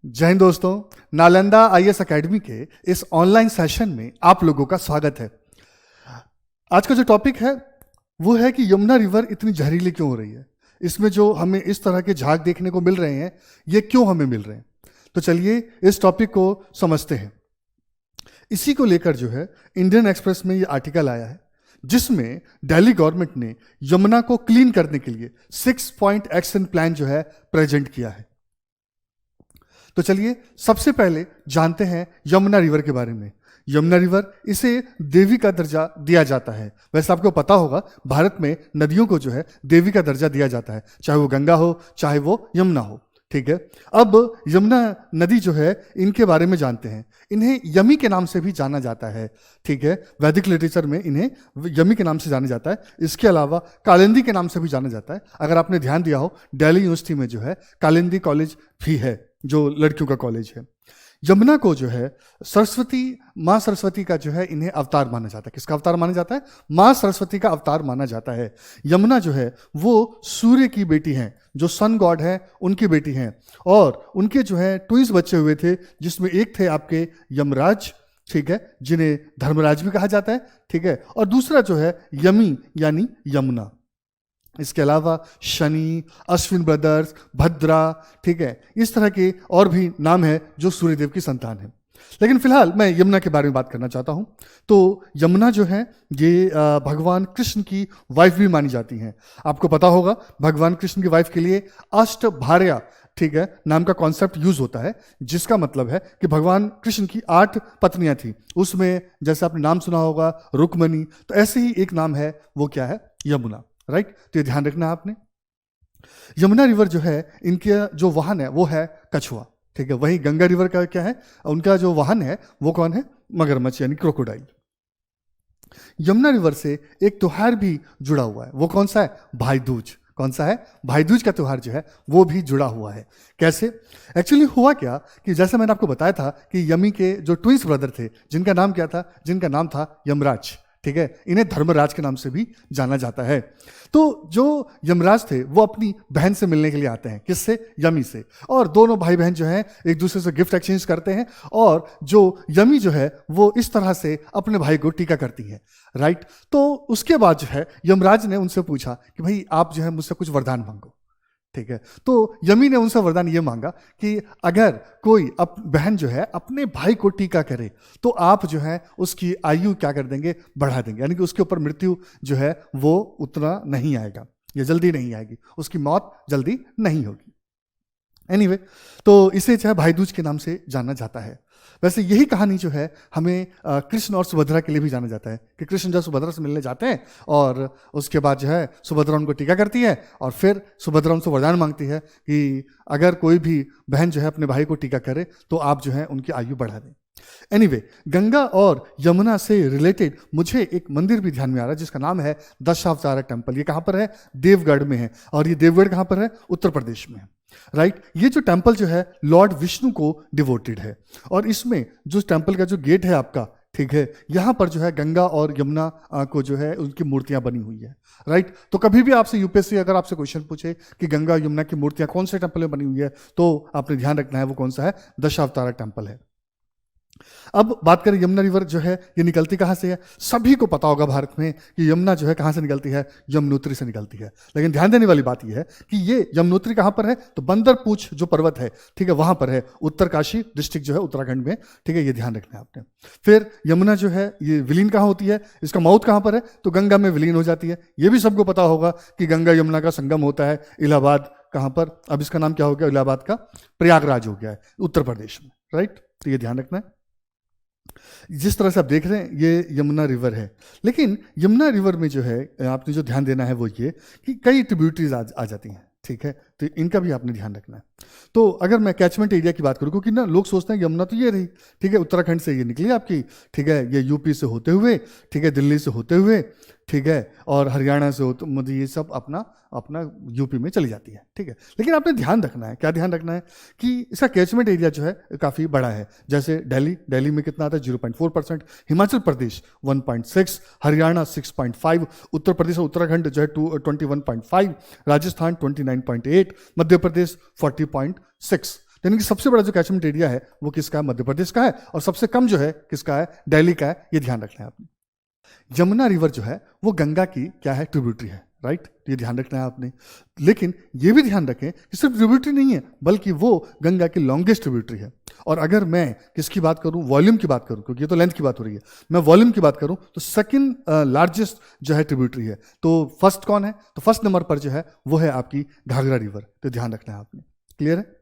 जय हिंद दोस्तों, Nalanda IAS academy के इस ऑनलाइन सेशन में आप लोगों का स्वागत है। आज का जो टॉपिक है वो है कि यमुना रिवर इतनी जहरीली क्यों हो रही है। इसमें जो हमें इस तरह के झाग देखने को मिल रहे हैं, ये क्यों हमें मिल रहे हैं। तो चलिए इस टॉपिक को समझते हैं। इसी को लेकर जो है इंडियन एक्सप्रेस में ये आर्टिकल आया है, जिसमें दिल्ली गवर्नमेंट ने यमुना को क्लीन करने के लिए 6 पॉइंट एक्शन प्लान जो है प्रेजेंट किया है। तो चलिए सबसे पहले जानते हैं यमुना रिवर के बारे में। यमुना रिवर, इसे देवी का दर्जा दिया जाता है। वैसे आपको पता होगा भारत में नदियों को जो है देवी का दर्जा दिया जाता है, चाहे वो गंगा हो चाहे वो यमुना हो। ठीक है, अब यमुना नदी जो है इनके बारे में जानते हैं। इन्हें यमी के नाम से भी जाना जाता है। ठीक है, वैदिक लिटरेचर में इन्हें यमी के नाम से जाना जाता है। इसके अलावा कालिंदी के नाम से भी जाना जाता है। अगर आपने ध्यान दिया हो, दिल्ली यूनिवर्सिटी में जो है कालिंदी कॉलेज भी है, जो लड़कियों का कॉलेज है। यमुना को जो है सरस्वती, माँ सरस्वती का जो है इन्हें अवतार माना जाता है। किसका अवतार माना जाता है? माँ सरस्वती का अवतार माना जाता है। यमुना जो है वो सूर्य की बेटी हैं, जो सन गॉड है उनकी बेटी हैं, और उनके जो है ट्विंस बच्चे हुए थे, जिसमें एक थे आपके यमराज, ठीक है, जिन्हें धर्मराज भी कहा जाता है। ठीक है, और दूसरा जो है यमी यानी यमुना। इसके अलावा शनि, अश्विन ब्रदर्स, भद्रा, ठीक है, इस तरह के और भी नाम है जो सूर्यदेव की संतान है। लेकिन फिलहाल मैं यमुना के बारे में बात करना चाहता हूं। तो यमुना जो है ये भगवान कृष्ण की वाइफ भी मानी जाती हैं। आपको पता होगा भगवान कृष्ण की वाइफ के लिए अष्टभार्या, ठीक है, नाम का कॉन्सेप्ट यूज होता है, जिसका मतलब है कि भगवान कृष्ण की 8 पत्नियां थी। उसमें जैसे आपने नाम सुना होगा रुक्मणी, तो ऐसे ही एक नाम है, वो क्या है? यमुना। राइट, तो ये ध्यान रखना है आपने। यमुना रिवर जो है, इनके जो वाहन है वो है कछुआ। ठीक है, वही गंगा रिवर का क्या है, उनका जो वाहन है वो कौन है? मगरमच्छ यानी क्रोकोडाइल। यमुना रिवर से एक त्योहार भी जुड़ा हुआ है। वो कौन सा है? भाई दूज। कौन सा है? भाई दूज का त्योहार जो है वो भी जुड़ा हुआ है। कैसे? एक्चुअली हुआ क्या कि जैसे मैंने आपको बताया था कि यमी के जो ट्विंस ब्रदर थे, जिनका नाम क्या था? जिनका नाम था यमराज। ठीक है, इन्हें धर्मराज के नाम से भी जाना जाता है। तो जो यमराज थे वो अपनी बहन से मिलने के लिए आते हैं। किससे? यमी से। और दोनों भाई बहन जो हैं एक दूसरे से गिफ्ट एक्सचेंज करते हैं, और जो यमी जो है वो इस तरह से अपने भाई को टीका करती है। राइट, तो उसके बाद जो है यमराज ने उनसे पूछा कि भाई आप जो है मुझसे कुछ वरदान मांगो। ठीक है, तो यमी ने उनसे वरदान ये मांगा कि अगर कोई बहन जो है अपने भाई को टीका करे तो आप जो है उसकी आयु क्या कर देंगे? बढ़ा देंगे, यानी कि उसके ऊपर मृत्यु जो है वो उतना नहीं आएगा, या जल्दी नहीं आएगी, उसकी मौत जल्दी नहीं होगी। एनीवे, तो इसे जो है भाई दूज के नाम से जाना जाता है। वैसे यही कहानी जो है हमें कृष्ण और सुभद्रा के लिए भी जाना जाता है कि कृष्ण जब सुभद्रा से मिलने जाते हैं और उसके बाद जो है सुभद्रा उनको टीका करती है, और फिर सुभद्रा उनसे वरदान मांगती है कि अगर कोई भी बहन जो है अपने भाई को टीका करे तो आप जो है उनकी आयु बढ़ा दें। एनीवे, गंगा और यमुना से रिलेटेड मुझे एक मंदिर भी ध्यान में आ रहा है, जिसका नाम है दशावतारा टेम्पल। ये कहाँ पर है? देवगढ़ में है। और ये देवगढ़ कहाँ पर है? उत्तर प्रदेश में है। राइट, ये जो टेम्पल जो है लॉर्ड विष्णु को डिवोटेड है, और इसमें जो टेम्पल का जो गेट है आपका, ठीक है, यहां पर जो है गंगा और यमुना को जो है उनकी मूर्तियां बनी हुई है। राइट, तो कभी भी आपसे यूपीएससी अगर आपसे क्वेश्चन पूछे कि गंगा यमुना की मूर्तियां कौन से टेम्पल में बनी हुई है, तो आपने ध्यान रखना है वो कौन सा है? दशावतारा टेम्पल है। अब बात करें यमुना रिवर जो है ये निकलती कहाँ से है। सभी को पता होगा भारत में कि यमुना जो है कहाँ से निकलती है? यमुनोत्री से निकलती है। लेकिन ध्यान देने वाली बात यह है कि ये यमुनोत्री कहाँ पर है? तो बंदरपूछ जो पर्वत है, ठीक है, वहां पर है, उत्तरकाशी डिस्ट्रिक्ट जो है उत्तराखंड में। ठीक है, ये ध्यान रखना है आपने। फिर यमुना जो है ये विलीन कहाँ होती है? इसका माउथ कहाँ पर है? तो गंगा में विलीन हो जाती है। ये भी सबको पता होगा कि गंगा यमुना का संगम होता है इलाहाबाद, कहाँ पर? अब इसका नाम क्या हो गया? इलाहाबाद का प्रयागराज हो गया है, उत्तर प्रदेश में। राइट, तो ये ध्यान रखना है। जिस तरह से आप देख रहे हैं ये यमुना रिवर है, लेकिन यमुना रिवर में जो है आपने जो ध्यान देना है वो ये कि कई ट्रिब्यूटरीज आ जाती हैं। ठीक है, तो इनका भी आपने ध्यान रखना है। तो अगर मैं कैचमेंट एरिया की बात करूं, क्योंकि ना लोग सोचते हैं यमुना तो ये रही, ठीक है, उत्तराखंड से ये निकली आपकी, ठीक है, ये यूपी से होते हुए, ठीक है, दिल्ली से होते हुए, ठीक है, और हरियाणा से होते, मतलब ये सब अपना अपना यूपी में चली जाती है। ठीक है, लेकिन आपने ध्यान रखना है, क्या ध्यान रखना है कि इसका कैचमेंट एरिया जो है काफ़ी बड़ा है। जैसे दिल्ली में कितना आता है? 0.4%, हिमाचल प्रदेश 1.6, हरियाणा 6.5, उत्तर प्रदेश और उत्तराखंड जो है 21.5, राजस्थान 29.8, मध्य प्रदेश 40.6। यानी कि सबसे बड़ा जो कैचमेंट एरिया है वो किसका है? मध्य प्रदेश का है, और सबसे कम जो है किसका है? दिल्ली का है। ये ध्यान रखना है आपने। यमुना रिवर जो है वो गंगा की क्या है? ट्रिब्यूटरी है, राइट? ये ध्यान रखना है आपने। लेकिन ये भी ध्यान रखें कि सिर्फ ट्रिब्यूटरी नहीं है, बल्कि वो गंगा की लॉन्गेस्ट ट्रिब्यूटरी है। और अगर मैं किसकी बात करूं, वॉल्यूम की बात करूं, क्योंकि ये तो लेंथ की बात हो रही है, मैं वॉल्यूम की बात करूं तो सेकंड लार्जेस्ट जो है ट्रिब्यूटरी है। तो फर्स्ट कौन है? तो फर्स्ट नंबर पर जो है वो है आपकी घाघरा रिवर। तो ध्यान रखना है आपने। क्लियर है?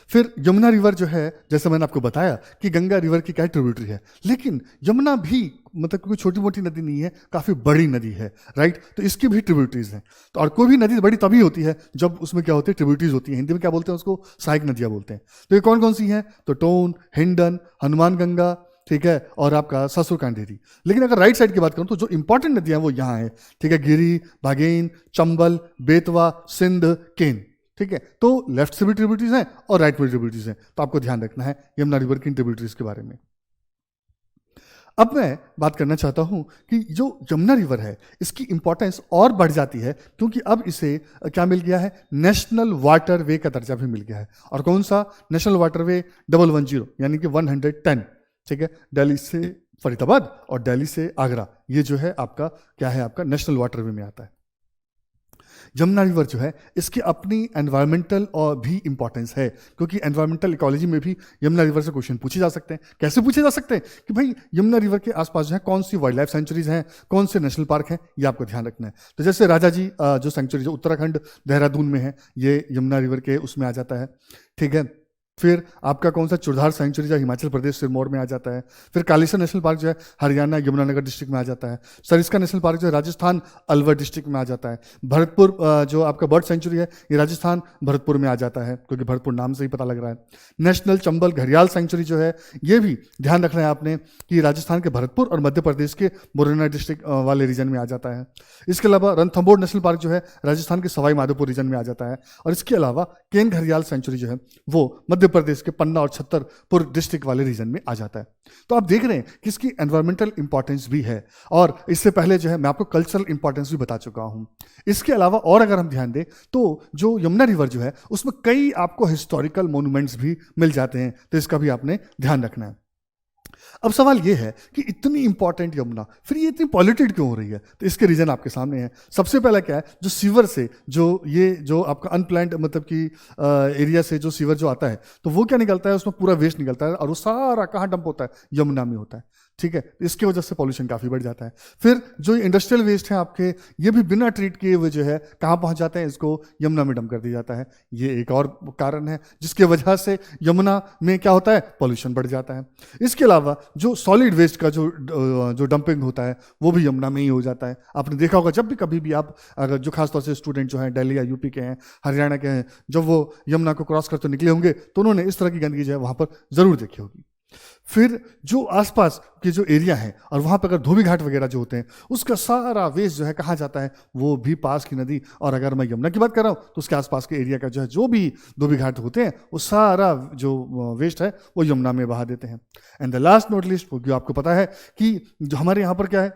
फिर यमुना रिवर जो है, जैसे मैंने आपको बताया कि गंगा रिवर की क्या ट्रिब्यूटरी है, लेकिन यमुना भी मतलब कोई छोटी मोटी नदी नहीं है, काफी बड़ी नदी है, राइट? तो इसकी भी ट्रिब्यूटरीज हैं। तो और कोई भी नदी बड़ी तभी होती है जब उसमें क्या होती है? ट्रिब्यूटरीज होती है। हिंदी में क्या बोलते हैं उसको? सहायक नदियां बोलते हैं। तो ये कौन कौन सी हैं? तो टोन, हिंडन, हनुमान गंगा, ठीक है, और आपका ससुर कांधेरी। लेकिन अगर राइट साइड की बात करूं तो जो इंपॉर्टेंट नदियां हैं वो यहाँ है, ठीक है? गिरी, बागेन, चंबल, बेतवा, सिंध, केन, ठीक है? तो लेफ्ट से भी ट्रिब्यूटरीज हैं और राइट में ट्रिब्यूटरीज हैं। तो आपको ध्यान रखना है यमुना रिवर की ट्रिब्यूटरीज के बारे में। अब मैं बात करना चाहता हूं कि जो यमुना रिवर है इसकी इंपॉर्टेंस और बढ़ जाती है, क्योंकि अब इसे क्या मिल गया है? नेशनल वाटर वे का दर्जा भी मिल गया है। और कौन सा? नेशनल वाटर वे 110, यानी कि 110, ठीक है? दिल्ली से फरीदाबाद और दिल्ली से आगरा, ये जो है आपका क्या है? आपका नेशनल वाटर वे में आता है। यमुना रिवर जो है इसकी अपनी एनवायरमेंटल और भी इंपॉर्टेंस है, क्योंकि एनवायरमेंटल इकोलॉजी में भी यमुना रिवर से क्वेश्चन पूछे जा सकते हैं। कैसे पूछे जा सकते हैं? कि भाई यमुना रिवर के आसपास जो है कौन सी वाइल्ड लाइफ सेंचुरीज हैं, कौन से नेशनल पार्क हैं, ये आपको ध्यान रखना है। तो जैसे राजा जी जो सेंचुरी जो उत्तराखंड देहरादून में है, ये यमुना रिवर के उसमें आ जाता है, ठीक है? फिर आपका कौन सा चुरधार सेंचुरी जो हिमाचल प्रदेश सिरमौर में आ जाता है। फिर कालीसर नेशनल पार्क जो है हरियाणा यमुनानगर डिस्ट्रिक्ट में आ जाता है। सरिस्का नेशनल पार्क जो है राजस्थान अलवर डिस्ट्रिक्ट में आ जाता है। भरतपुर जो आपका बर्ड सेंचुरी है ये राजस्थान भरतपुर में आ जाता है, क्योंकि भरतपुर नाम से ही पता लग रहा है। नेशनल चंबल घड़ियाल सेंचुरी जो है ये भी ध्यान रखना है आपने कि राजस्थान के भरतपुर और मध्य प्रदेश के मुरैना डिस्ट्रिक्ट वाले रीजन में आ जाता है। इसके अलावा रणथंभौर नेशनल पार्क जो है राजस्थान के सवाई माधोपुर रीजन में आ जाता है। और इसके अलावा केन घड़ियाल सेंचुरी जो है वो मध्य प्रदेश के पन्ना और छतरपुर डिस्ट्रिक्ट वाले रीजन में आ जाता है। तो आप देख रहे हैं कि इसकी एनवायरमेंटल इंपॉर्टेंस भी है, और इससे पहले जो है मैं आपको कल्चरल इंपॉर्टेंस भी बता चुका हूं। इसके अलावा और अगर हम ध्यान दें तो जो यमुना रिवर जो है उसमें कई आपको हिस्टोरिकल मॉन्यूमेंट्स भी मिल जाते हैं, तो इसका भी आपने ध्यान रखना है। अब सवाल यह है कि इतनी इंपॉर्टेंट यमुना फिर ये इतनी पॉल्यूटेड क्यों हो रही है? तो इसके रीजन आपके सामने है। सबसे पहला क्या है? जो सीवर से जो आपका अनप्लान्ड मतलब कि एरिया से जो सीवर जो आता है, तो वो क्या निकलता है? उसमें पूरा वेस्ट निकलता है, और वो सारा कहाँ डंप होता है? यमुना में होता है, ठीक है? इसकी वजह से पॉल्यूशन काफी बढ़ जाता है। फिर जो इंडस्ट्रियल वेस्ट है आपके, ये भी बिना ट्रीट किए हुए जो है कहाँ पहुंच जाते हैं? इसको यमुना में डंप कर दिया जाता है। ये एक और कारण है जिसकी वजह से यमुना में क्या होता है? पॉल्यूशन बढ़ जाता है। इसके अलावा जो सॉलिड वेस्ट का जो डंपिंग होता है वो भी यमुना में ही हो जाता है। आपने देखा होगा जब भी कभी भी आप अगर जो खासतौर से स्टूडेंट जो हैं दिल्ली या यूपी के हैं, हरियाणा के हैं, जब वो यमुना को क्रॉस करते निकले होंगे तो उन्होंने इस तरह की गंदगी जो है वहां पर जरूर देखी होगी। फिर जो आसपास के जो एरिया है और वहां पर अगर धोबी घाट वगैरह जो होते हैं उसका सारा वेस्ट जो है कहाँ जाता है? वो भी पास की नदी। और अगर मैं यमुना की बात कर रहा हूं तो उसके आसपास के एरिया का जो है जो भी धोबी घाट होते हैं वो सारा जो वेस्ट है वो यमुना में बहा देते हैं। And the last not least, क्योंकि आपको पता है कि जो हमारे यहाँ पर क्या है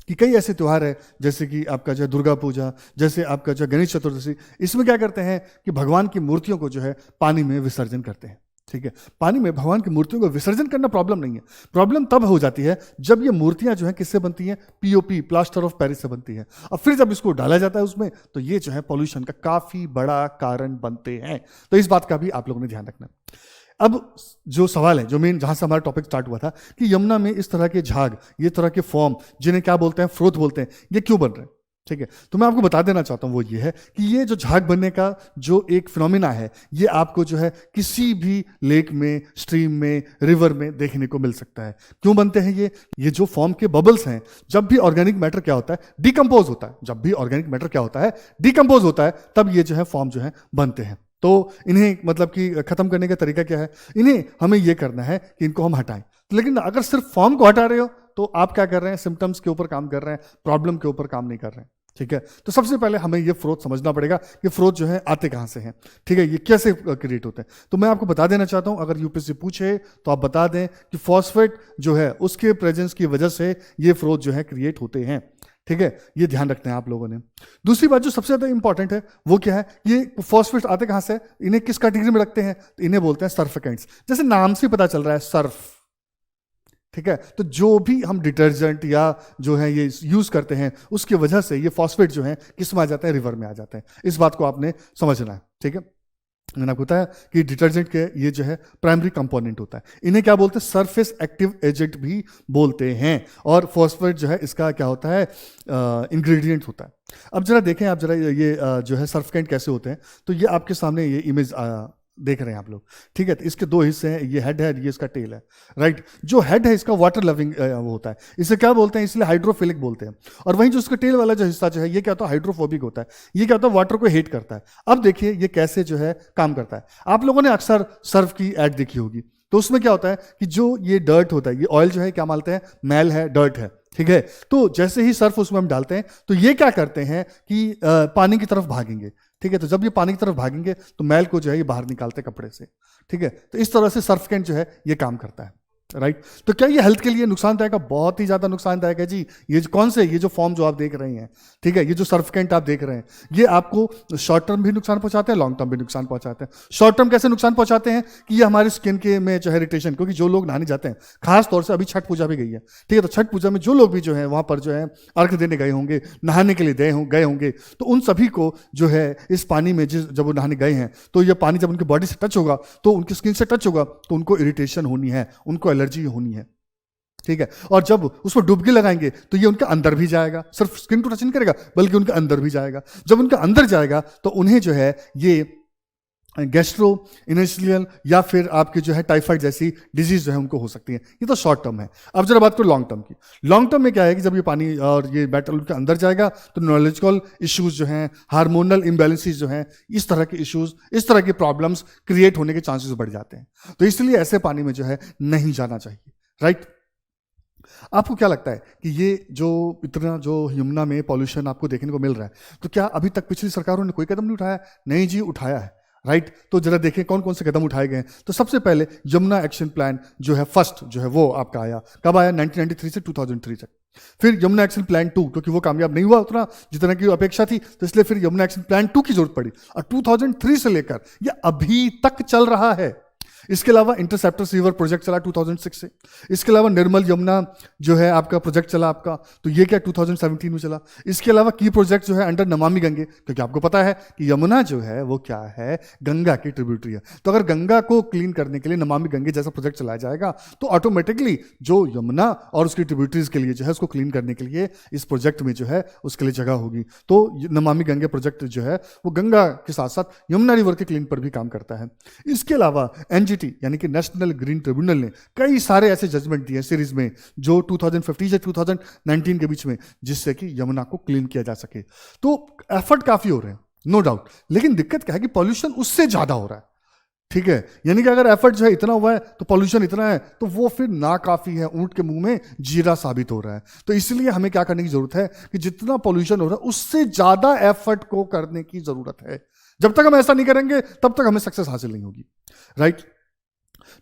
कि कई ऐसे त्यौहार है जैसे कि आपका जो है दुर्गा पूजा, जैसे आपका जो गणेश चतुर्दशी, इसमें क्या करते हैं कि भगवान की मूर्तियों को जो है पानी में विसर्जन करते हैं, ठीक है? पानी में भगवान की मूर्तियों को विसर्जन करना प्रॉब्लम नहीं है। प्रॉब्लम तब हो जाती है जब ये मूर्तियां जो है किससे बनती हैं? पीओपी, प्लास्टर ऑफ पेरिस से बनती है। और फिर जब इसको डाला जाता है उसमें, तो ये जो है पॉल्यूशन का काफी बड़ा कारण बनते हैं। तो इस बात का भी आप लोगों ने ध्यान रखना। अब जो सवाल है, जो मेन जहां से हमारा टॉपिक स्टार्ट हुआ था कि यमुना में इस तरह के झाग, ये तरह के फॉर्म जिन्हें क्या बोलते हैं? फ्रोथ बोलते हैं, ये क्यों बन रहे हैं? ठीक है, तो मैं आपको बता देना चाहता हूं वो ये है कि ये जो झाग बनने का जो एक फिनोमिना है ये आपको जो है किसी भी लेक में, स्ट्रीम में, रिवर में देखने को मिल सकता है। क्यों बनते हैं ये जो फॉर्म के बबल्स हैं, जब भी ऑर्गेनिक मैटर क्या होता है? डिकम्पोज होता है। जब भी ऑर्गेनिक मैटर क्या होता है? डिकम्पोज होता है, तब ये जो है फॉर्म जो है बनते हैं। तो इन्हें मतलब कि खत्म करने का तरीका क्या है? इन्हें हमें यह करना है कि इनको हम हटाएं। लेकिन अगर सिर्फ फॉर्म को हटा रहे हो तो आप क्या कर रहे हैं? सिम्टम्स के ऊपर काम कर रहे हैं, प्रॉब्लम के ऊपर काम नहीं कर रहे हैं, ठीक है? तो सबसे पहले हमें ये फ्रोथ समझना पड़ेगा कि फ्रोथ जो है आते कहां से हैं, ठीक है? ये कैसे क्रिएट होते हैं। तो मैं आपको बता देना चाहता हूं, अगर यूपीएससी पूछे तो आप बता दें कि फॉस्फेट जो है उसके प्रेजेंस की वजह से ये फ्रोथ जो है क्रिएट होते हैं, ठीक है, ये ध्यान रखना है आप लोगों ने। दूसरी बात जो सबसे ज्यादा इंपॉर्टेंट है वो क्या है, ये फॉस्फेट्स आते कहां से, इन्हें किस कैटेगरी में रखते हैं, तो इन्हें बोलते हैं सर्फेकेंट्स। जैसे नाम से पता चल रहा है सर्फ, ठीक है, तो जो भी हम डिटर्जेंट या जो है ये यूज करते हैं उसकी वजह से ये फॉस्फेट जो है किस में आ जाते हैं, रिवर में आ जाते हैं। इस बात को आपने समझना है, ठीक है। मैंने आपको बताया कि डिटर्जेंट के ये जो है प्राइमरी कंपोनेंट होता है। इन्हें क्या बोलते हैं, सरफेस एक्टिव एजेंट भी बोलते हैं, और फॉस्फेट जो है इसका क्या होता है, इंग्रेडिएंट होता है। अब जरा देखें आप जरा ये जो है सर्फकेंट कैसे होते हैं। तो ये आपके सामने ये इमेज देख रहे हैं आप लोग, ठीक है। तो इसके दो हिस्से हैं, ये हेड है, ये इसका टेल है, राइट। जो हेड है इसका वाटर लविंग वो होता है, इसे क्या बोलते हैं, इसलिए हाइड्रोफिलिक बोलते हैं। और वहीं जो इसका टेल वाला जो हिस्सा जो है ये क्या होता है, हाइड्रोफोबिक होता है। ये क्या होता है, वाटर को हेट करता है। अब देखिए ये कैसे जो है काम करता है। आप लोगों ने अक्सर सर्फ की एड देखी होगी, तो उसमें क्या होता है कि जो ये डर्ट होता है, ये ऑयल जो है क्या मानते हैं, मैल है, डर्ट है, ठीक है। तो जैसे ही सर्फ उसमें हम डालते हैं तो ये क्या करते हैं कि पानी की तरफ भागेंगे, ठीक है। तो जब ये पानी की तरफ भागेंगे तो मैल को जो है ये बाहर निकालते हैं कपड़े से, ठीक है। तो इस तरह से सर्फकेंट जो है ये काम करता है, राइट। तो क्या ये हेल्थ के लिए नुकसानदायक है, बहुत ही ज्यादा नुकसानदायक है जी। ये कौन से, ये जो फॉर्म जो आप देख रहे हैं, ठीक है, ये जो सर्फकेंट आप देख रहे हैं, ये आपको शॉर्ट टर्म भी नुकसान पहुंचाते हैं, लॉन्ग टर्म भी नुकसान पहुंचाते हैं। शॉर्ट टर्म कैसे नुकसान पहुंचाते हैं कि ये हमारे स्किन के में जो है इरिटेशन, क्योंकि जो लोग नहाने जाते हैं, खास तौर से अभी छठ पूजा भी गई है, ठीक है। तो छठ पूजा में जो लोग भी जो है वहां पर जो है अर्घ देने गए होंगे, नहाने के लिए गए होंगे, तो उन सभी को जो है इस पानी में जब वो नहाने गए हैं तो ये पानी जब उनकी बॉडी से टच होगा, तो उनकी स्किन से टच होगा, तो उनको इरिटेशन होनी है, उनको एलर्जी होनी है, ठीक है। और जब उसको डुबकी लगाएंगे तो ये उनके अंदर भी जाएगा, सिर्फ स्किन को टच नहीं करेगा बल्कि उनके अंदर भी जाएगा। जब उनके अंदर जाएगा तो उन्हें जो है ये गैस्ट्रो इंटेस्टाइनल या फिर आपके जो है टाइफाइड जैसी डिजीज जो है उनको हो सकती है। ये तो शॉर्ट टर्म है। अब जरा बात करो लॉन्ग टर्म की। लॉन्ग टर्म में क्या है कि जब ये पानी और ये मेटल उनके अंदर जाएगा तो न्यूरोलॉजिकल इश्यूज जो हैं, हार्मोनल इम्बैलेंसेस जो हैं, इस तरह के इश्यूज, इस तरह के प्रॉब्लम्स क्रिएट होने के चांसेस बढ़ जाते हैं। तो इसलिए ऐसे पानी में जो है नहीं जाना चाहिए, राइट। आपको क्या लगता है कि ये जो इतना जो यमुना में पॉल्यूशन आपको देखने को मिल रहा है, तो क्या अभी तक पिछली सरकारों ने कोई कदम नहीं उठाया? नहीं जी, उठाया है, राइट। तो जरा देखें कौन कौन से कदम उठाए गए हैं। तो सबसे पहले यमुना एक्शन प्लान जो है फर्स्ट जो है वो आपका आया, कब आया, 1993 से 2003 तक। फिर यमुना एक्शन प्लान 2, क्योंकि वो कामयाब नहीं हुआ उतना जितना की अपेक्षा थी, तो इसलिए फिर यमुना एक्शन प्लान 2 की जरूरत पड़ी, और 2003 से लेकर ये अभी तक चल रहा है। इसके अलावा इंटरसेप्टर रिवर प्रोजेक्ट चला 2006 से। इसके अलावा निर्मल यमुना जो है आपका प्रोजेक्ट चला आपका, तो ये क्या 2017 में चला। इसके अलावा की प्रोजेक्ट जो है अंडर नमामि गंगे, क्योंकि आपको पता है कि यमुना जो है वो क्या है, गंगा की ट्रिब्यूटरी है। तो अगर गंगा को क्लीन करने के लिए नमामि गंगे जैसा प्रोजेक्ट चलाया जाएगा तो ऑटोमेटिकली जो यमुना और उसकी ट्रिब्यूटरीज के लिए जो है उसको क्लीन करने के लिए इस प्रोजेक्ट में जो है उसके लिए जगह होगी। तो नमामि गंगे प्रोजेक्ट जो है वो गंगा के साथ साथ यमुना रिवर के क्लीन पर भी काम करता है। इसके अलावा एनजीटी यानी कि नेशनल ग्रीन ट्रिब्यूनल ने कई सारे ऐसे जजमेंट दिए सीरीज में जो 2015 से 2019 के बीच में, जिससे कि यमुना को क्लीन किया जा सके। तो एफर्ट काफी हो रहे हैं, नो डाउट, लेकिन दिक्कत क्या है कि पॉल्यूशन उससे ज्यादा हो रहा है, ठीक है। यानी कि अगर एफर्ट जो है इतना हुआ है तो पॉल्यूशन इतना है, तो वो फिर ना काफी है, ऊंट के मुंह में जीरा साबित हो रहा है। तो इसलिए हमें क्या करने की जरूरत है कि जितना पॉल्यूशन हो रहा है उससे ज्यादा एफर्ट को करने की जरूरत है। जब तक हम ऐसा नहीं करेंगे तब तक हमें सक्सेस हासिल नहीं होगी, राइट।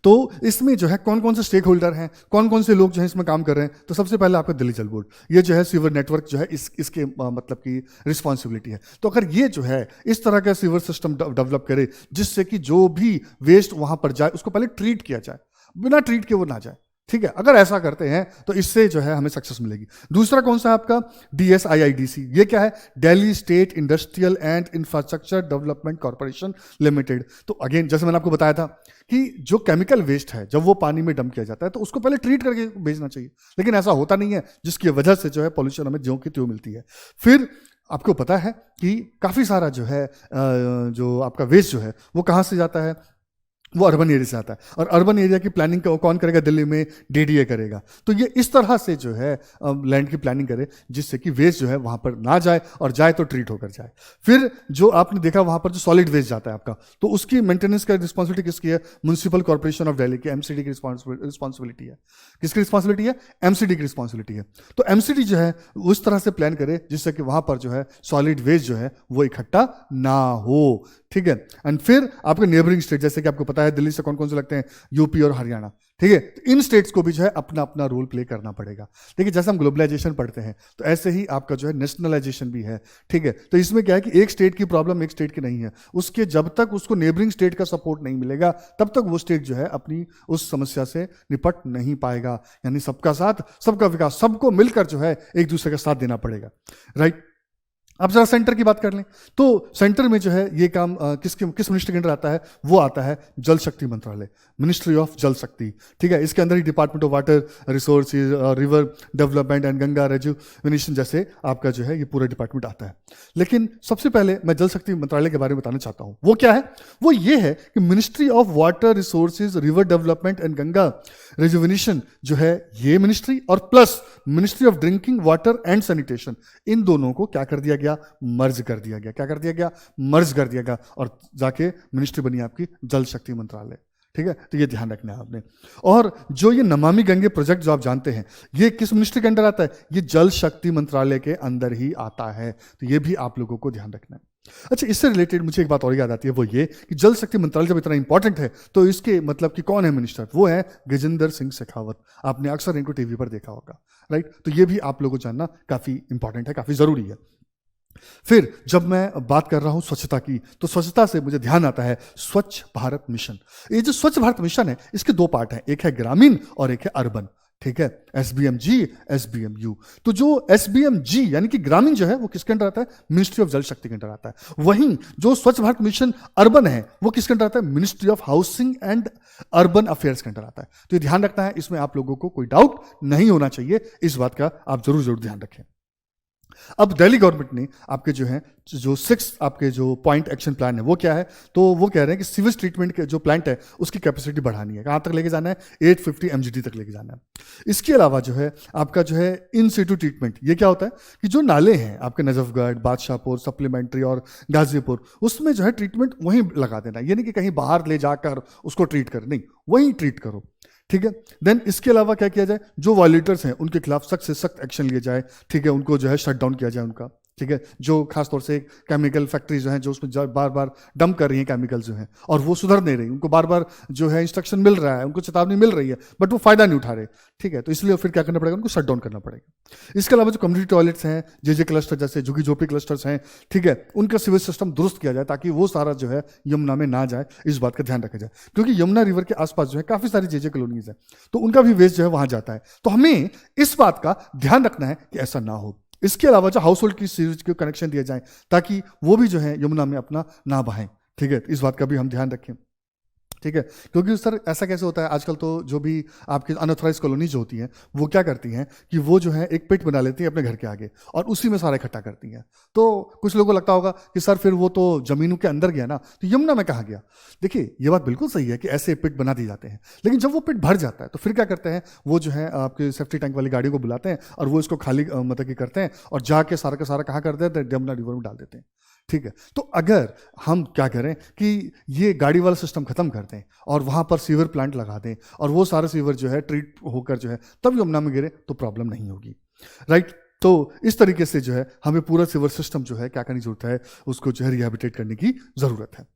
तो इसमें जो है कौन कौन से स्टेक होल्डर हैं, कौन कौन से लोग जो है इसमें काम कर रहे हैं। तो सबसे पहले आपका दिल्ली जल बोर्ड, ये जो है सीवर नेटवर्क जो है इसके मतलब की रिस्पॉन्सिबिलिटी है। तो अगर ये जो है इस तरह का सीवर सिस्टम डेवलप करे जिससे कि जो भी वेस्ट वहां पर जाए उसको पहले ट्रीट किया जाए, बिना ट्रीट के वो ना जाए, ठीक है। अगर ऐसा करते हैं तो इससे जो है हमें सक्सेस मिलेगी। दूसरा कौन सा है आपका DSIIDC, ये क्या है, Delhi state industrial and infrastructure development corporation limited. तो अगेन जैसे मैंने आपको बताया था कि जो केमिकल वेस्ट है जब वो पानी में डंप किया जाता है तो उसको पहले ट्रीट करके भेजना चाहिए, लेकिन ऐसा होता नहीं है, जिसकी वजह से जो है पॉल्यूशन हमें ज्यों की त्यों मिलती है। फिर आपको पता है कि काफी सारा जो है जो आपका वेस्ट जो है वो कहां से जाता है, वो अर्बन एरिया से आता है, और अर्बन एरिया की प्लानिंग कौन करेगा, दिल्ली में DDA करेगा। तो ये इस तरह से जो है लैंड की प्लानिंग करे जिससे कि वेस्ट जो है वहां पर ना जाए, और जाए तो ट्रीट होकर जाए। फिर जो आपने देखा वहां पर जो सॉलिड वेस्ट जाता है आपका, तो उसकी मेंटेनेंस का रिस्पॉन्सिबिलिटी किसकी है, म्युनिसिपल कॉर्पोरेशन ऑफ दिल्ली की, MCD की रिस्पॉन्सिबिलिटी है। किसकी रिस्पॉन्सिबिलिटी है, MCD की रिस्पॉन्सिबिलिटी है। तो MCD जो है उस तरह से प्लान करे जिससे कि वहां पर जो है सॉलिड वेस्ट जो है वो इकट्ठा ना हो, ठीक है। एंड फिर आपके नेबरिंग स्टेट, जैसे कि आपको पता है दिल्ली से कौन कौन से लगते हैं, यूपी और हरियाणा, ठीक है, तो इन स्टेट्स को भी जो है अपना अपना रोल प्ले करना पड़ेगा। देखिए, जैसे हम ग्लोबलाइजेशन पढ़ते हैं तो ऐसे ही आपका जो है नेशनलाइजेशन भी है। ठीक है, तो इसमें क्या है कि एक स्टेट की प्रॉब्लम एक स्टेट की नहीं है, उसके जब तक उसको नेबरिंग स्टेट का सपोर्ट नहीं मिलेगा तब तक वो स्टेट जो है अपनी उस समस्या से निपट नहीं पाएगा। यानी सबका साथ सबका विकास, सबको मिलकर जो है एक दूसरे का साथ देना पड़ेगा। राइट। अब जरा सेंटर की बात कर लें तो सेंटर में जो है ये काम किस मिनिस्ट्री के अंदर आता है? वो आता है जल शक्ति मंत्रालय, मिनिस्ट्री ऑफ जल शक्ति। ठीक है, इसके अंदर ही department of water resources, river development and Ganga rejuvenation जैसे आपका जो है ये पूरा डिपार्टमेंट आता है। लेकिन सबसे पहले मैं जल शक्ति मंत्रालय के बारे में बताना चाहता हूं। वो क्या है? वो ये है कि ministry of water resources, river development and Ganga rejuvenation जो है ये मिनिस्ट्री, और plus ministry of drinking water and sanitation, इन दोनों को क्या कर दिया गया? मर्ज कर दिया गया। क्या कर दिया गया? मर्ज कर दिया गया, और जाके मिनिस्ट्री बनी आपकी जल शक्ति मंत्रालय। ठीक है, तो ये ध्यान रखना है आपने। और जो ये नमामि गंगे प्रोजेक्ट जो आप जानते हैं, ये किस मिनिस्ट्री के अंदर आता है? ये जल शक्ति मंत्रालय के अंदर ही आता है। तो ये भी आप लोगों को ध्यान रखना है। अच्छा, इससे रिलेटेड मुझे एक बात और याद आती है, वो ये कि जल शक्ति मंत्रालय जब इतना इंपॉर्टेंट है तो इसके मतलब कि कौन है मिनिस्टर? वो है गजेंद्र सिंह शेखावत। आपने अक्सर इनको टीवी पर देखा होगा। राइट, तो ये भी आप लोगों को जानना काफी इंपॉर्टेंट है, काफी जरूरी है। फिर जब मैं बात कर रहा हूं स्वच्छता की, तो स्वच्छता से मुझे ध्यान आता है स्वच्छ भारत मिशन। ये जो स्वच्छ भारत मिशन है, इसके दो पार्ट हैं, एक है ग्रामीण और एक है अर्बन। ठीक है, SBMG, SBMU। तो जो SBMG यानी कि ग्रामीण जो है वो किसके अंदर आता है? मिनिस्ट्री ऑफ जल शक्ति के अंदर आता है। वहीं जो स्वच्छ भारत मिशन अर्बन है वो किसके अंदर आता है? Ministry of housing and urban affairs के अंदर आता है। तो ये ध्यान रखना है, इसमें आप लोगों को कोई डाउट नहीं होना चाहिए, इस बात का आप जरूर ध्यान रखें। अब दिल्ली गवर्नमेंट ने आपके जो है जो 6 आपके जो पॉइंट एक्शन प्लान है वो क्या है? तो वो कह रहे हैं कि सीवेज ट्रीटमेंट के जो प्लांट है उसकी कैपेसिटी बढ़ानी है। कहाँ तक लेके जाना है? 850 MGD तक लेके जाना है। इसके अलावा जो है आपका जो है इन सिटू ट्रीटमेंट, ये क्या होता है कि जो नाले हैं आपके नजफगढ़, बादशाहपुर, सप्लीमेंट्री और गाजीपुर, उसमें जो है ट्रीटमेंट वहीं लगा देना, यानी कि कहीं बाहर ले जाकर उसको ट्रीट कर नहीं, वहीं ट्रीट करो। ठीक है, देन इसके अलावा क्या किया जाए? जो वायलेटर्स हैं उनके खिलाफ सख्त से सख्त एक्शन लिया जाए। ठीक है, उनको जो है शट डाउन किया जाए उनका। ठीक है, जो खासतौर से केमिकल फैक्ट्री जो हैं जो उसमें बार बार डंप कर रही हैं केमिकल जो हैं और वो सुधर नहीं रही, उनको बार बार जो है इंस्ट्रक्शन मिल रहा है, उनको चेतावनी मिल रही है, बट वो फायदा नहीं उठा रहे। ठीक है, तो इसलिए फिर क्या करना पड़ेगा? उनको शट डाउन करना पड़ेगा। इसके अलावा जो कम्युनिटी टॉयलेट्स हैं, जे क्लस्टर जैसे झुग्गी झोपड़ी क्लस्टर्स हैं, ठीक है, उनका सिविल सिस्टम दुरुस्त किया जाए ताकि वो सारा जो है यमुना में ना जाए, इस बात का ध्यान रखा जाए। क्योंकि यमुना रिवर के आसपास जो है काफी सारी जे कॉलोनीज है, तो उनका भी वेस्ट जो है वहां जाता है। तो हमें इस बात का ध्यान रखना है कि ऐसा ना हो। इसके अलावा जो हाउस होल्ड की सीरीज के कनेक्शन दिए जाएं ताकि वो भी जो है यमुना में अपना ना बहाएं। ठीक है, इस बात का भी हम ध्यान रखें। ठीक है, क्योंकि सर ऐसा कैसे होता है आजकल, तो जो भी आपकी अनऑथराइज कॉलोनी जो होती हैं वो क्या करती हैं कि वो जो है एक पिट बना लेती हैं अपने घर के आगे और उसी में सारा इकट्ठा करती हैं। तो कुछ लोगों को लगता होगा कि सर फिर वो तो जमीनों के अंदर गया ना, तो यमुना में कहाँ गया? देखिए, ये बात बिल्कुल सही है कि ऐसे पिट बना दिए जाते हैं, लेकिन जब वो पिट भर जाता है तो फिर क्या करते हैं? वो जो है आपके सेफ्टी टैंक वाली गाड़ियों को बुलाते हैं और वो इसको खाली मतलब कि करते हैं और जाके सारा का सारा कहाँ कर देते हैं? यमुना रिवर में डाल देते हैं। ठीक है, तो अगर हम क्या करें कि ये गाड़ी वाला सिस्टम खत्म कर दें और वहां पर सीवर प्लांट लगा दें और वो सारे सीवर जो है ट्रीट होकर जो है तब यमुना में गिरे तो प्रॉब्लम नहीं होगी। राइट, तो इस तरीके से जो है हमें पूरा सीवर सिस्टम जो है क्या करने की जरूरत है? उसको जो है रिहेबिलिटेट करने की जरूरत है।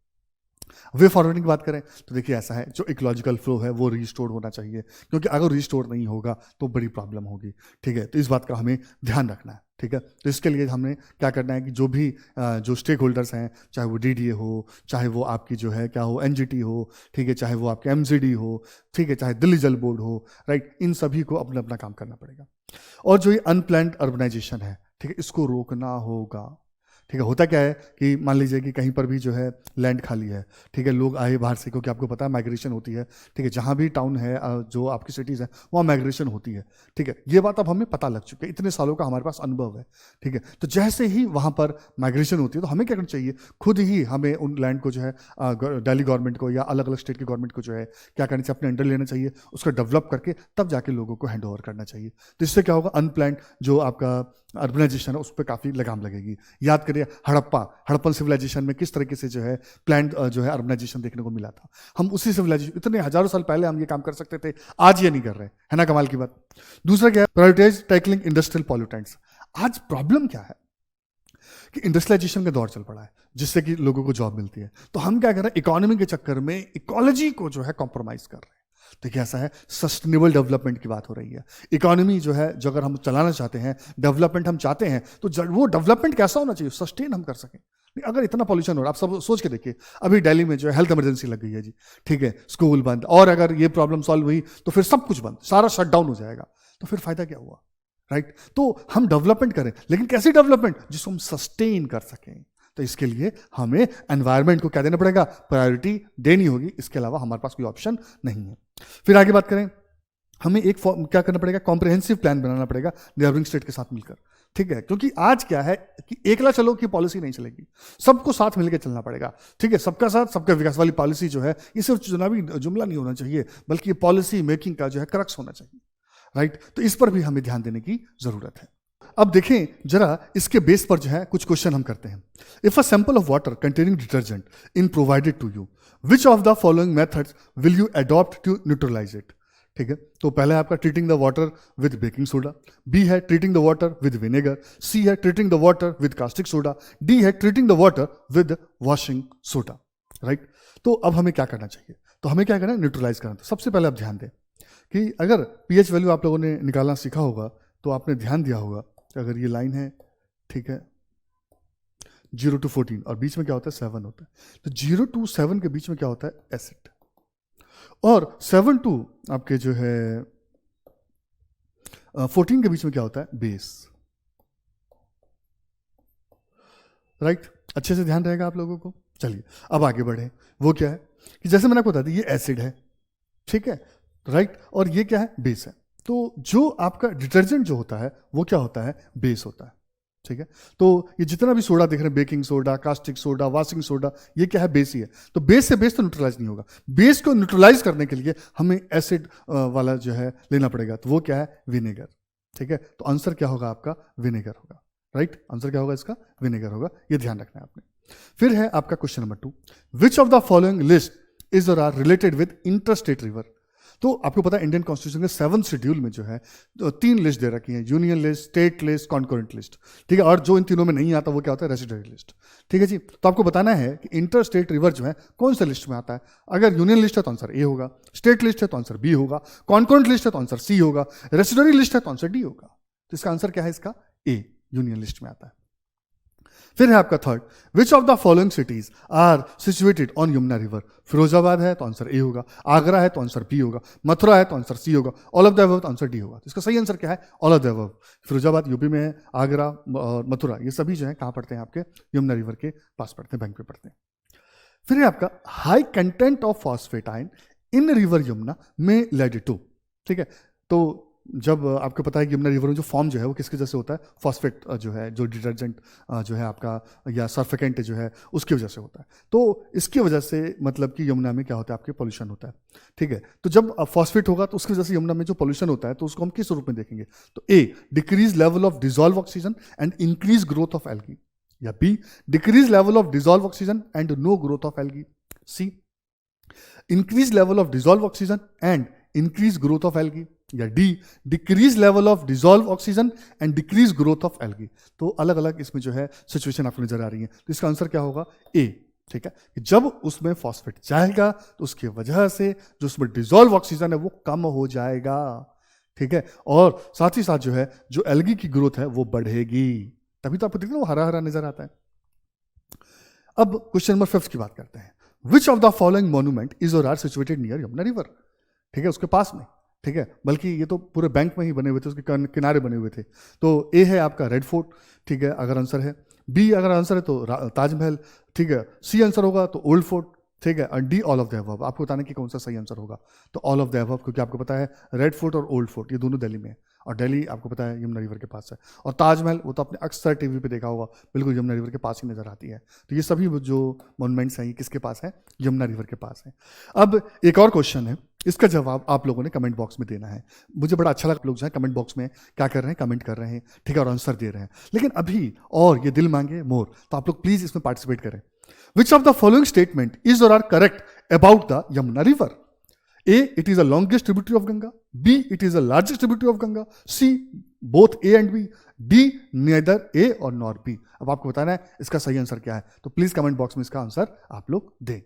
वे फॉरवर्डिंग की बात करें तो देखिए ऐसा है, जो इकोलॉजिकल फ्लो है वो रिस्टोर होना चाहिए, क्योंकि अगर रिस्टोर नहीं होगा तो बड़ी प्रॉब्लम होगी। ठीक है, तो इस बात का हमें ध्यान रखना है। ठीक है, तो इसके लिए हमें क्या करना है कि जो भी जो स्टेक होल्डर्स हैं, चाहे वो DDA हो, चाहे वो आपकी जो है क्या हो NGT हो, ठीक है, चाहे वो आपके MCD हो, ठीक है, चाहे दिल्ली जल बोर्ड हो, राइट, इन सभी को अपना अपना काम करना पड़ेगा। और जो ये अनप्लैन्ड अर्बनाइजेशन है, ठीक है, इसको रोकना होगा। ठीक है, होता क्या है कि मान लीजिए कि कहीं पर भी जो है लैंड खाली है, ठीक है, लोग आए बाहर से, क्योंकि आपको पता है माइग्रेशन होती है। ठीक है, जहाँ भी टाउन है जो आपकी सिटीज़ है वहाँ माइग्रेशन होती है। ठीक है, ये बात अब हमें पता लग चुकी है, इतने सालों का हमारे पास अनुभव है। ठीक है, तो जैसे ही वहाँ पर माइग्रेशन होती है तो हमें क्या करना चाहिए? खुद ही हमें उन लैंड को जो है दिल्ली गवर्नमेंट को या अलग अलग स्टेट की गवर्नमेंट को जो है क्या करना चाहिए? अपने अंडर लेना चाहिए, उसको डेवलप करके तब जाके लोगों को हैंड ओवर करना चाहिए। तो इससे क्या होगा? अनप्लैन्ड जो आपका अर्बनाइजेशन है उस पर काफ़ी लगाम लगेगी। याद करिए हड़प्पन सिविलाइजेशन में किस तरीके से जो है प्लैंड जो है अर्बनाइजेशन देखने को मिला था। हम उसी सिविलाइजेशन, इतने हजारों साल पहले हम ये काम कर सकते थे, आज ये नहीं कर रहे, है ना? कमाल की बात। दूसरा क्या है? Prioritise tackling industrial pollutants. आज प्रॉब्लम क्या है कि इंडस्ट्रियलाइजेशन का दौर चल पड़ा है जिससे कि लोगों को जॉब मिलती है, तो हम क्या कर रहे हैं? इकोनॉमी के चक्कर में इकोलॉजी को जो है कॉम्प्रोमाइज कर रहे हैं। तो क्या ऐसा है, सस्टेनेबल डेवलपमेंट की बात हो रही है। इकोनॉमी जो है, जो अगर हम चलाना चाहते हैं, डेवलपमेंट हम चाहते हैं, तो वो डेवलपमेंट कैसा होना चाहिए, सस्टेन हम कर सकें। अगर इतना पॉल्यूशन हो रहा है, आप सब सोच के देखिए, अभी दिल्ली में जो है हेल्थ इमरजेंसी लग गई है जी, ठीक है, स्कूल बंद, और अगर ये प्रॉब्लम सॉल्व हुई तो फिर सब कुछ बंद, सारा शटडाउन हो जाएगा, तो फिर फायदा क्या हुआ, राइट। तो हम डेवलपमेंट करें, लेकिन कैसी डेवलपमेंट जिसको हम सस्टेन कर सकें। तो इसके लिए हमें एनवायरनमेंट को क्या देना पड़ेगा, प्रायोरिटी देनी होगी, इसके अलावा हमारे पास कोई ऑप्शन नहीं है। फिर आगे बात करें, हमें एक क्या करना पड़ेगा, कॉम्प्रिहेंसिव प्लान बनाना पड़ेगा नेबरिंग स्टेट के साथ मिलकर, ठीक है। क्योंकि आज क्या है कि एकला चलो की पॉलिसी नहीं चलेगी, सबको साथ मिलकर चलना पड़ेगा, ठीक है। सबका साथ सबका विकास वाली पॉलिसी जो है, ये सिर्फ चुनावी जुमला नहीं होना चाहिए, बल्कि ये पॉलिसी मेकिंग का जो है क्रक्स होना चाहिए, राइट। तो इस पर भी हमें ध्यान देने की जरूरत है। अब देखें जरा, इसके बेस पर जो है कुछ क्वेश्चन हम करते हैं। If a sample of water containing detergent in provided to you, which of the following methods will you adopt to neutralise it, ठीक है। तो पहला है आपका treating the water with baking soda, B है treating the water with vinegar, C है treating the water with caustic soda, D है treating the water with washing soda, right. तो अब हमें क्या करना चाहिए, तो हमें क्या करना है, न्यूट्रलाइज करना। तो सबसे पहले आप ध्यान दें कि अगर पीएच वैल्यू आप लोगों ने निकालना सीखा होगा, तो आपने ध्यान दिया होगा कि अगर ये लाइन है, ठीक है, 0 to 14 और बीच में क्या होता है, 7 होता है। तो 0 to 7 के बीच में क्या होता है, एसिड, और 7 to आपके जो है 14 के बीच में क्या होता है, बेस, राइट। अच्छे से ध्यान रहेगा आप लोगों को। चलिए अब आगे बढ़े। वो क्या है कि जैसे मैंने आपको बता दिया, ये एसिड है, ठीक है, राइट, और ये क्या है, बेस है। तो जो आपका डिटर्जेंट जो होता है वो क्या होता है, बेस होता है, ठीक है। तो ये जितना भी सोडा देख रहे हैं, baking soda, caustic soda, washing soda, ये क्या है, बेस ही है। तो बेस से बेस तो न्यूट्रलाइज नहीं होगा, बेस को न्यूट्रलाइज करने के लिए हमें एसिड वाला जो है लेना पड़ेगा। तो वो क्या है, विनेगर, ठीक है। तो आंसर क्या होगा आपका, विनेगर होगा, राइट। आंसर क्या होगा इसका, विनेगर होगा, ये ध्यान रखना है आपने। फिर है आपका question number 2, which of the following list is or are related with interstate river. तो आपको पता है इंडियन कॉन्स्टिट्यूशन के 7th शेड्यूल में जो है तो 3 लिस्ट दे रखी है, union list, state list, concurrent list, ठीक है। और जो इन तीनों में नहीं आता वो क्या होता है, रेसिडुअरी लिस्ट, ठीक है जी। तो आपको बताना है कि इंटर स्टेट रिवर जो है कौन सा लिस्ट में आता है। अगर यूनियन लिस्ट है तो आंसर ए होगा, स्टेट लिस्ट है तो आंसर बी होगा, कॉन्करेंट लिस्ट है तो आंसर सी होगा, रेसिडुअरी लिस्ट है तो आंसर डी होगा। तो इसका आंसर क्या है, इसका ए, यूनियन लिस्ट में आता है। फिर है आपका third, which of the following cities are situated on Yamuna river. Firozabad है तो आंसर ए होगा, आगरा है तो आंसर बी होगा, मथुरा है तो आंसर सी होगा, ऑल ऑफ द अबव तो आंसर डी होगा। तो इसका सही आंसर क्या है, all of the above. Firozabad UP में है, आगरा और मथुरा ये सभी जो है कहाँ पड़ते हैं, आपके यमुना रिवर के पास पड़ते हैं, बैंक पे पड़ते हैं। फिर है आपका high content of phosphate ion in river Yamuna में लेड टू, ठीक है। तो जब आपको पता है कि यमुना रिवर में जो फॉर्म जो है वो किसकी वजह से होता है, फॉस्फेट जो है, जो डिटर्जेंट जो है आपका या सर्फिकेंट जो है उसकी वजह से होता है। तो इसकी वजह से मतलब कि यमुना में क्या होता है, आपके पॉल्यूशन होता है, ठीक है। तो जब फॉस्फेट होगा तो उसकी वजह से यमुना में जो पॉल्यूशन होता है तो उसको हम किस रूप में देखेंगे, तो A, decrease level of dissolve oxygen and increase growth of algae, या B, decrease level of dissolve oxygen and no growth of algae, C, increase level of dissolve oxygen and increase growth of algae, या D, decrease level of dissolve oxygen and decrease growth of algae. तो अलग अलग इसमें जो है situation आपको नजर आ रही है। तो इसका आंसर क्या होगा, ए, ठीक है। जब उसमें फॉस्फेट जाएगा तो उसकी वजह से जो उसमें डिजॉल्व ऑक्सीजन है वो कम हो जाएगा, ठीक है, और साथ ही साथ जो है जो एल्गी की ग्रोथ है वो बढ़ेगी, तभी तो आपको देखते हैं वो हरा हरा नजर आता है। अब क्वेश्चन नंबर 5 की बात करते हैं, which of the following monument is or are situated near Yamuna river, ठीक है, उसके पास में, ठीक है, बल्कि ये तो पूरे बैंक में ही बने हुए थे, उसके किनारे बने हुए थे। तो ए है आपका रेड फोर्ट, ठीक है, अगर आंसर है, बी अगर आंसर है तो ताजमहल, ठीक है, सी आंसर होगा तो ओल्ड फोर्ट, ठीक है, और D all of the above. आपको बताना कि कौन सा सही आंसर होगा, तो ऑल ऑफ द अबव, क्योंकि आपको पता है रेड फोर्ट और ओल्ड फोर्ट ये दोनों दिल्ली में है, और दिल्ली आपको पता है यमुना रिवर के पास है। और ताजमहल वो तो आपने अक्सर टीवी पे देखा होगा, बिल्कुल यमुना रिवर के पास ही नजर आती है। तो ये सभी जो मॉन्यूमेंट्स हैं ये किसके पास है, यमुना रिवर के पास है। अब एक और क्वेश्चन है, इसका जवाब आप लोगों ने कमेंट बॉक्स में देना है। मुझे बड़ा अच्छा लगा आप लोग जो है कमेंट बॉक्स में क्या कर रहे हैं, कमेंट कर रहे हैं, ठीक है, और आंसर दे रहे हैं। लेकिन अभी और ये दिल मांगे मोर, तो आप लोग प्लीज इसमें पार्टिसिपेट करें। Which of the following statement is or are correct about the Yamuna river, A, it is the longest tributary of Ganga, B, it is the largest tributary of Ganga, C, both A and B, D, neither A or nor B. अब आपको बताना है इसका सही answer क्या है, तो please comment box में इसका आंसर आप लोग दें।